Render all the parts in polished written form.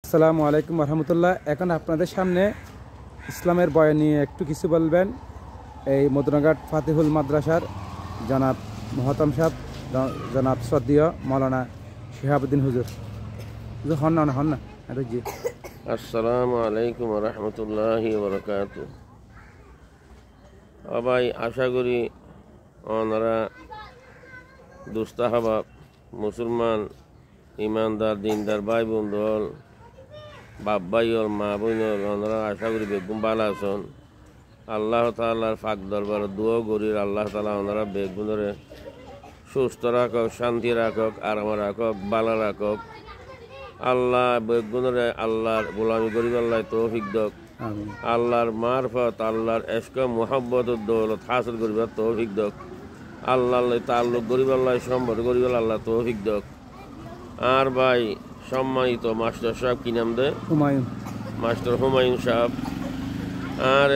আসসালামু আলাইকুম রহমতুল্লাহ। এখন আপনাদের সামনে ইসলামের বয়ান নিয়ে একটু কিছু বলবেন এই মদনাঘাট ফাতিহুল মাদ্রাসার জনাব মহতাম সাহেব, জনাব শ্রদ্ধেয় মৌলানা শিহাবুদ্দিন হুজুর। হন না জি। আসসালামু আলাইকুম রহমতুল্লাহি বরকাতু। সবাই আশা করি ওনারা দুস্তাহাবাব মুসলমান ইমানদার দিনদার ভাই বন্ধু হল বাপ ভাই হল মা বোন হল ওনারা আশা করি বেগুন ভালো আছেন। আল্লাহ তাআলার ফাঁক দরবার দোয়া করি আল্লাহ তাআলা ওনারা বেগুনরে সুস্থ রাখক, শান্তি রাখক, আরাম রাখক, ভালো রাখক। আল্লাহ বেগুনরে আল্লাহর গোলামি করিব আল্লাহ তৌফিক দক। আল্লাহর মারফত আল্লাহর এশক মুহাব্বত দৌলত হাসিল করিবার তৌফিক দক। আল্লাহ তাল্লুক করিব আল্লাহ সম্পর্ক করিব আল্লাহ তৌফিক দক। আর ভাই সম্মানিত মাস্টার সাহেব কি নাম দে? হুমায়ুন। মাস্টার হুমায়ুন সাহেব আর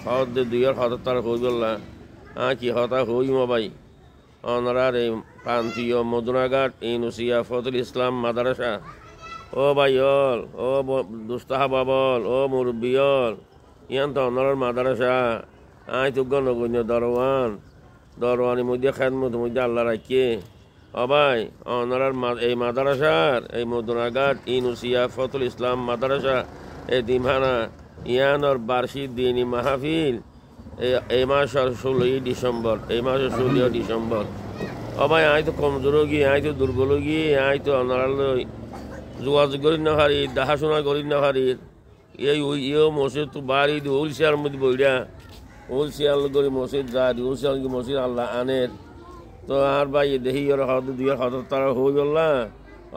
হদ দুইয়ের হঠাৎ তার হই বললা কি হতা হইম ভাই ওনারার এই প্রান্তীয় মদনাঘাট ইউনুসিয়া ফতুল ইসলাম মাদ্রাসা ও ভাই হল ও দুস্তাহাবাবল ও মুরব্বী হল ইয়ান তো ওনার মাদ্রাসা আই তো গণগণ্য দরওয়ানি মধ্যে খেদমত মধ্যে আল্লাহ রাখিয়ে ও ভাই ওনার এই মাদ্রাসার এই মদনাঘাট ইউনুসিয়া ফতুল ইসলাম মাদ্রাসা এই দিমহানা ইয়ানোর বার্ষিক দিনী মাহফিল এই মাসের 16ই ডিসেম্বর, এই মাসের 16 ডিসেম্বর। ও ভাই আই তো কমজোর গিয়ে আই তো দুর্বল গিয়ে আই তো ওনারালই যোগাযোগ করি না হারি, দেখাশোনা করি না হারি। এই ইয়েও মসজিদ তো বাড়ি হোলসেয়ার মধ্যে বইরা হোলসেয়ার করি মসজিদ যায় হোলসেয়ার কি মসজিদ আল্লাহ আনের তো আর ভাই দেখি ওর হদ দুই হঠাৎ তারা হই বললা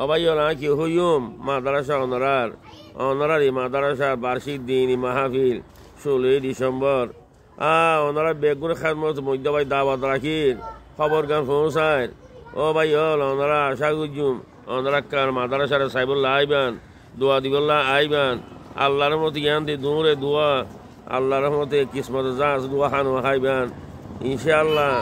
ও ভাই ওরা কি হইম মাদ্রাসা ওনারার এই মাদ্রাসার বার্ষিক দিন মাহফিল 16ই ডিসেম্বর। ওনারা বেগুন খাদমত মধ্য ভাই দাওয়াত রাখির খবর গান পৌঁছায়। ও ভাই হল ওনারা আশা করছুম ওনারা কার মাদ্রাসার সাইবুল্লাহ আইবান দোয়া দিবল্লাহ আইবান আল্লাহর মতো জ্ঞান দিয়ে দৌড়ে দোয়া আল্লাহর মতে কিসমত জাহাজ দোয়া খান খাইবান ইনশাআল্লাহ।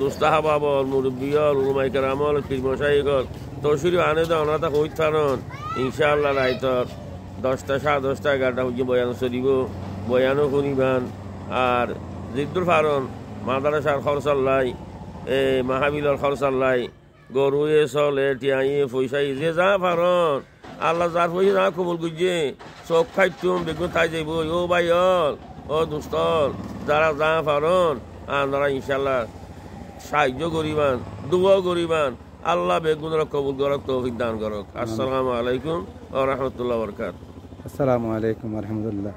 দুস্তাহাবাবল মুরব্বিয়ল উলমাই কেরামল পীরমশাইগল তসুরি আনে দে ওনারা হই থানন ইনশাআল্লাহ রাইতর 10টা 10:30 11টা হচ্ছে বয়ান চলিব, বয়ানও শুনিবান। আর জিদ্দুর ফারন মাদ্রাসার খরচাল্লাই মাহাবিলর খরচাল্লাই গরুয়ে চলে টিয়াইয়ে পয়সাই যে যা ফারন আল্লাহ যার পয়সা যা কবুল করছে চোখ খাইতুম বেগুন খাই যাইব। ও ভাই হল ও দুস্তল যারা যা ফারন আপনারা ইনশাল্লাহ সাহায্য করিবান, দোয়া করিবান। আল্লাহ বেগুনরা কবুল করক, তৌফিক দান করক। আসসালামু আলাইকুম ওয়া রাহমাতুল্লাহি ওয়া বারাকাতুহু। আসসালামু আলাইকুম রহমতুল্লাহ।